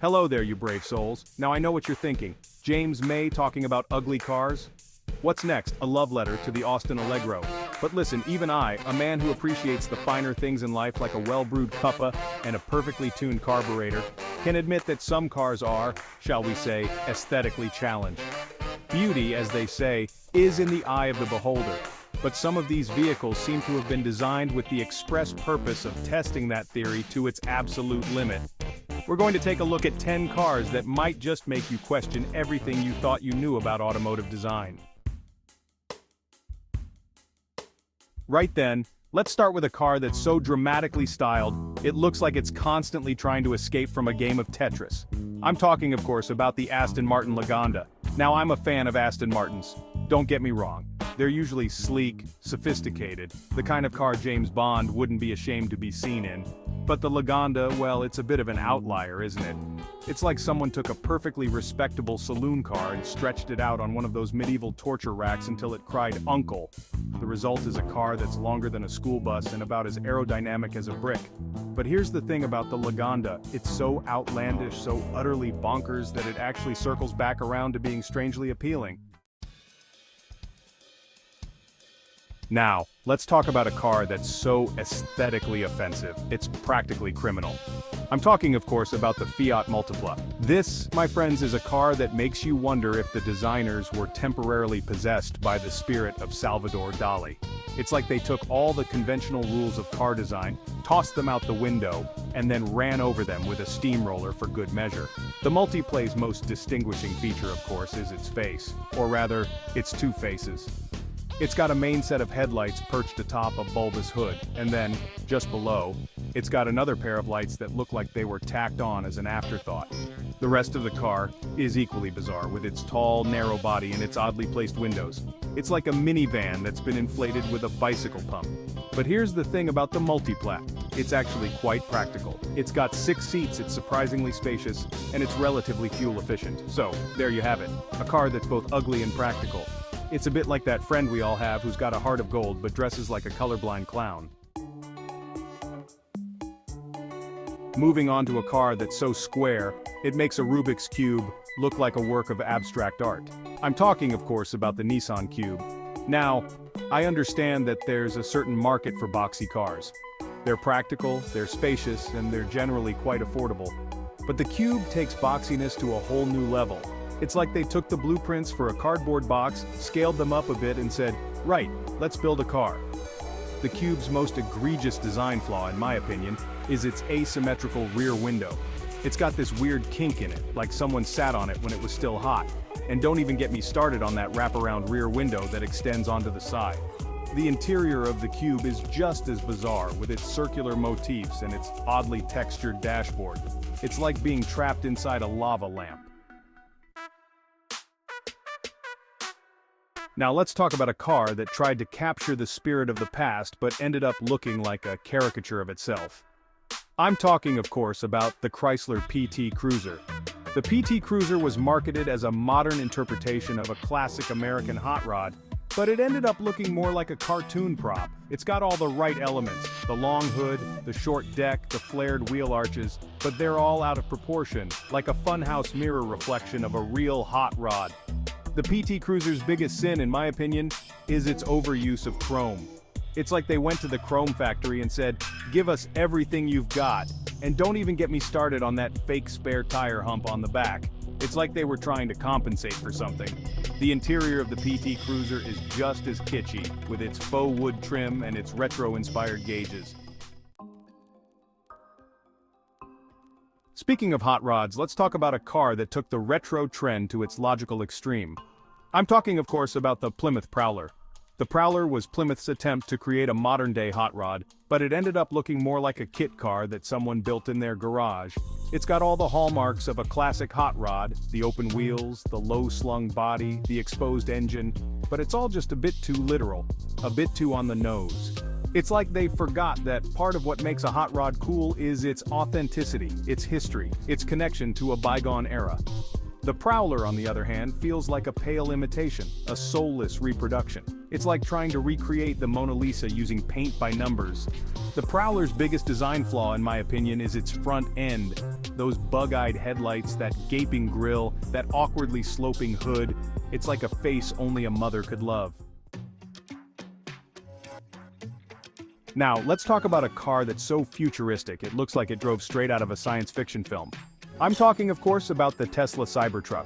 Hello there, you brave souls. Now I know what you're thinking. James May talking about ugly cars? What's next? A love letter to the Austin Allegro. But listen, even I, a man who appreciates the finer things in life like a well-brewed cuppa and a perfectly tuned carburetor, can admit that some cars are, shall we say, aesthetically challenged. Beauty, as they say, is in the eye of the beholder. But some of these vehicles seem to have been designed with the express purpose of testing that theory to its absolute limit. We're going to take a look at 10 cars that might just make you question everything you thought you knew about automotive design. Right then, let's start with a car that's so dramatically styled, it looks like it's constantly trying to escape from a game of Tetris. I'm talking, of course, about the Aston Martin Lagonda. Now, I'm a fan of Aston Martins. Don't get me wrong. They're usually sleek, sophisticated, the kind of car James Bond wouldn't be ashamed to be seen in. But the Lagonda, well, it's a bit of an outlier, isn't it? It's like someone took a perfectly respectable saloon car and stretched it out on one of those medieval torture racks until it cried uncle. The result is a car that's longer than a school bus and about as aerodynamic as a brick. But here's the thing about the Lagonda, it's so outlandish, so utterly bonkers that it actually circles back around to being strangely appealing. Now, let's talk about a car that's so aesthetically offensive, it's practically criminal. I'm talking, of course, about the Fiat Multipla. This, my friends, is a car that makes you wonder if the designers were temporarily possessed by the spirit of Salvador Dali. It's like they took all the conventional rules of car design, tossed them out the window, and then ran over them with a steamroller for good measure. The Multipla's most distinguishing feature, of course, is its face, or rather, its two faces. It's got a main set of headlights perched atop a bulbous hood, and then, just below, it's got another pair of lights that look like they were tacked on as an afterthought. The rest of the car is equally bizarre, with its tall, narrow body and its oddly placed windows. It's like a minivan that's been inflated with a bicycle pump. But here's the thing about the Multipla. It's actually quite practical. It's got 6 seats, it's surprisingly spacious, and it's relatively fuel efficient. So, there you have it. A car that's both ugly and practical. It's a bit like that friend we all have who's got a heart of gold but dresses like a colorblind clown. Moving on to a car that's so square, it makes a Rubik's Cube look like a work of abstract art. I'm talking, of course, about the Nissan Cube. Now, I understand that there's a certain market for boxy cars. They're practical, they're spacious, and they're generally quite affordable. But the Cube takes boxiness to a whole new level. It's like they took the blueprints for a cardboard box, scaled them up a bit and said, right, let's build a car. The Cube's most egregious design flaw, in my opinion, is its asymmetrical rear window. It's got this weird kink in it, like someone sat on it when it was still hot. And don't even get me started on that wraparound rear window that extends onto the side. The interior of the Cube is just as bizarre, with its circular motifs and its oddly textured dashboard. It's like being trapped inside a lava lamp. Now let's talk about a car that tried to capture the spirit of the past but ended up looking like a caricature of itself. I'm talking, of course, about the Chrysler PT Cruiser. The PT Cruiser was marketed as a modern interpretation of a classic American hot rod, but it ended up looking more like a cartoon prop. It's got all the right elements, the long hood, the short deck, the flared wheel arches, but they're all out of proportion, like a funhouse mirror reflection of a real hot rod. The PT Cruiser's biggest sin, in my opinion, is its overuse of chrome. It's like they went to the chrome factory and said, give us everything you've got, and don't even get me started on that fake spare tire hump on the back. It's like they were trying to compensate for something. The interior of the PT Cruiser is just as kitschy, with its faux wood trim and its retro-inspired gauges. Speaking of hot rods, let's talk about a car that took the retro trend to its logical extreme. I'm talking, of course, about the Plymouth Prowler. The Prowler was Plymouth's attempt to create a modern-day hot rod, but it ended up looking more like a kit car that someone built in their garage. It's got all the hallmarks of a classic hot rod, the open wheels, the low-slung body, the exposed engine, but it's all just a bit too literal, a bit too on the nose. It's like they forgot that part of what makes a hot rod cool is its authenticity, its history, its connection to a bygone era. The Prowler, on the other hand, feels like a pale imitation, a soulless reproduction. It's like trying to recreate the Mona Lisa using paint by numbers. The Prowler's biggest design flaw, in my opinion, is its front end. Those bug-eyed headlights, that gaping grille, that awkwardly sloping hood. It's like a face only a mother could love. Now, let's talk about a car that's so futuristic it looks like it drove straight out of a science fiction film. I'm talking, of course, about the Tesla Cybertruck.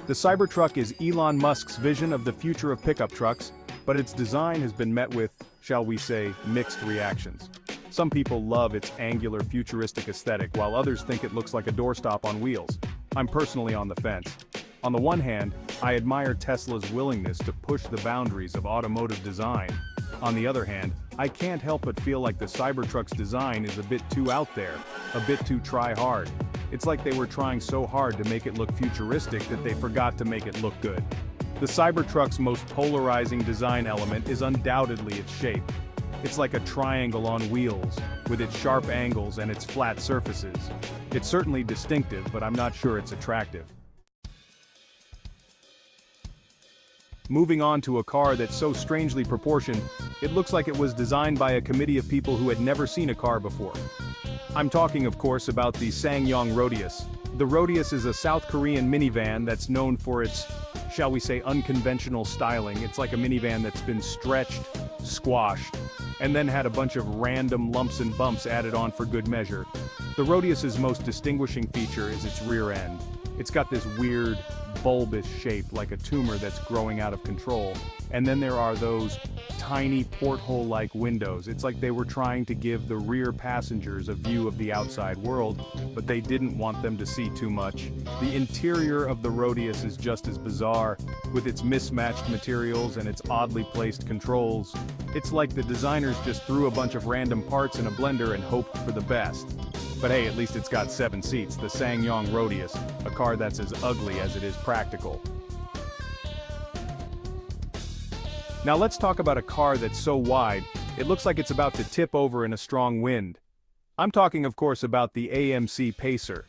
The Cybertruck is Elon Musk's vision of the future of pickup trucks, but its design has been met with, shall we say, mixed reactions. Some people love its angular futuristic aesthetic, while others think it looks like a doorstop on wheels. I'm personally on the fence. On the one hand, I admire Tesla's willingness to push the boundaries of automotive design. On the other hand, I can't help but feel like the Cybertruck's design is a bit too out there, a bit too try-hard. It's like they were trying so hard to make it look futuristic that they forgot to make it look good. The Cybertruck's most polarizing design element is undoubtedly its shape. It's like a triangle on wheels, with its sharp angles and its flat surfaces. It's certainly distinctive, but I'm not sure it's attractive. Moving on to a car that's so strangely proportioned, it looks like it was designed by a committee of people who had never seen a car before. I'm talking, of course, about the SsangYong Rodius. The Rodius is a South Korean minivan that's known for its, shall we say, unconventional styling. It's like a minivan that's been stretched, squashed, and then had a bunch of random lumps and bumps added on for good measure. The Rodius's most distinguishing feature is its rear end. It's got this weird, bulbous shape like a tumor that's growing out of control. And then there are those tiny porthole-like windows. It's like they were trying to give the rear passengers a view of the outside world, but they didn't want them to see too much. The interior of the Rodius is just as bizarre, with its mismatched materials and its oddly placed controls. It's like the designers just threw a bunch of random parts in a blender and hoped for the best. But hey, at least it's got 7 seats, the SsangYong Rodius, a car that's as ugly as it is practical. Now let's talk about a car that's so wide, it looks like it's about to tip over in a strong wind. I'm talking, of course, about the AMC Pacer.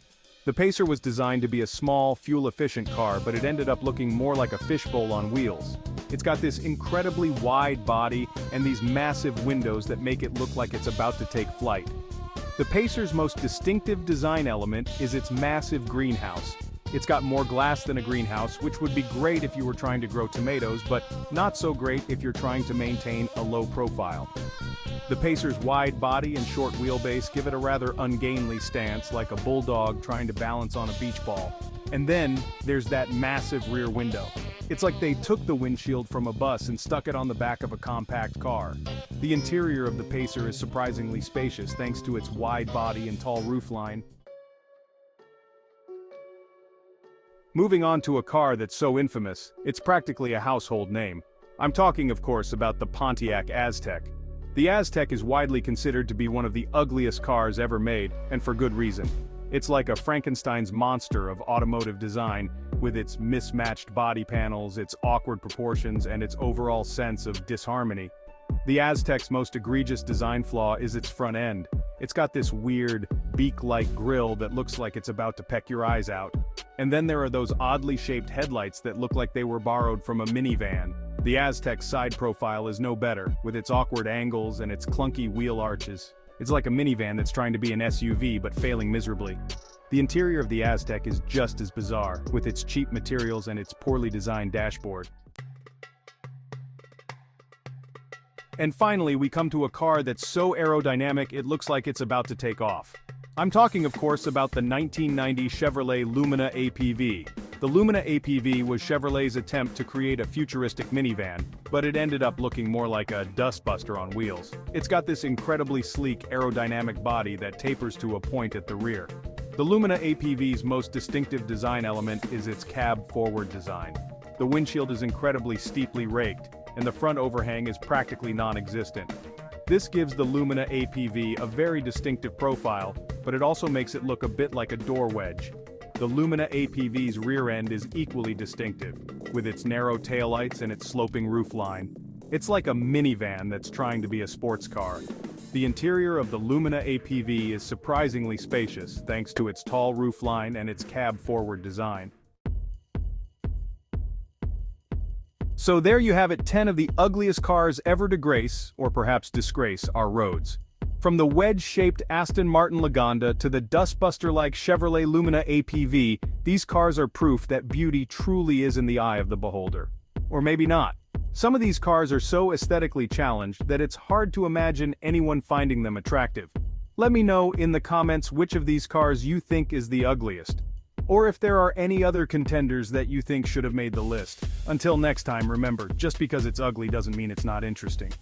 The Pacer was designed to be a small, fuel-efficient car, but it ended up looking more like a fishbowl on wheels. It's got this incredibly wide body and these massive windows that make it look like it's about to take flight. The Pacer's most distinctive design element is its massive greenhouse. It's got more glass than a greenhouse, which would be great if you were trying to grow tomatoes, but not so great if you're trying to maintain a low profile. The Pacer's wide body and short wheelbase give it a rather ungainly stance, like a bulldog trying to balance on a beach ball. And then, there's that massive rear window. It's like they took the windshield from a bus and stuck it on the back of a compact car. The interior of the Pacer is surprisingly spacious thanks to its wide body and tall roofline. Moving on to a car that's so infamous, it's practically a household name. I'm talking, of course, about the Pontiac Aztek. The Aztek is widely considered to be one of the ugliest cars ever made, and for good reason. It's like a Frankenstein's monster of automotive design, with its mismatched body panels, its awkward proportions, and its overall sense of disharmony. The Aztek's most egregious design flaw is its front end. It's got this weird, beak-like grille that looks like it's about to peck your eyes out. And then there are those oddly shaped headlights that look like they were borrowed from a minivan. The Aztek's side profile is no better, with its awkward angles and its clunky wheel arches. It's like a minivan that's trying to be an SUV but failing miserably. The interior of the Aztek is just as bizarre, with its cheap materials and its poorly designed dashboard. And finally, we come to a car that's so aerodynamic it looks like it's about to take off. I'm talking, of course, about the 1990 Chevrolet Lumina APV. The Lumina APV was Chevrolet's attempt to create a futuristic minivan, but it ended up looking more like a Dustbuster on wheels. It's got this incredibly sleek aerodynamic body that tapers to a point at the rear. The Lumina APV's most distinctive design element is its cab-forward design. The windshield is incredibly steeply raked, and the front overhang is practically non-existent. This gives the Lumina APV a very distinctive profile, but it also makes it look a bit like a door wedge. The Lumina APV's rear end is equally distinctive, with its narrow taillights and its sloping roofline. It's like a minivan that's trying to be a sports car. The interior of the Lumina APV is surprisingly spacious thanks to its tall roofline and its cab-forward design. So there you have it, 10 of the ugliest cars ever to grace, or perhaps disgrace, our roads. From the wedge-shaped Aston Martin Lagonda to the Dustbuster-like Chevrolet Lumina APV, these cars are proof that beauty truly is in the eye of the beholder. Or maybe not. Some of these cars are so aesthetically challenged that it's hard to imagine anyone finding them attractive. Let me know in the comments which of these cars you think is the ugliest. Or if there are any other contenders that you think should have made the list. Until next time, remember, just because it's ugly doesn't mean it's not interesting.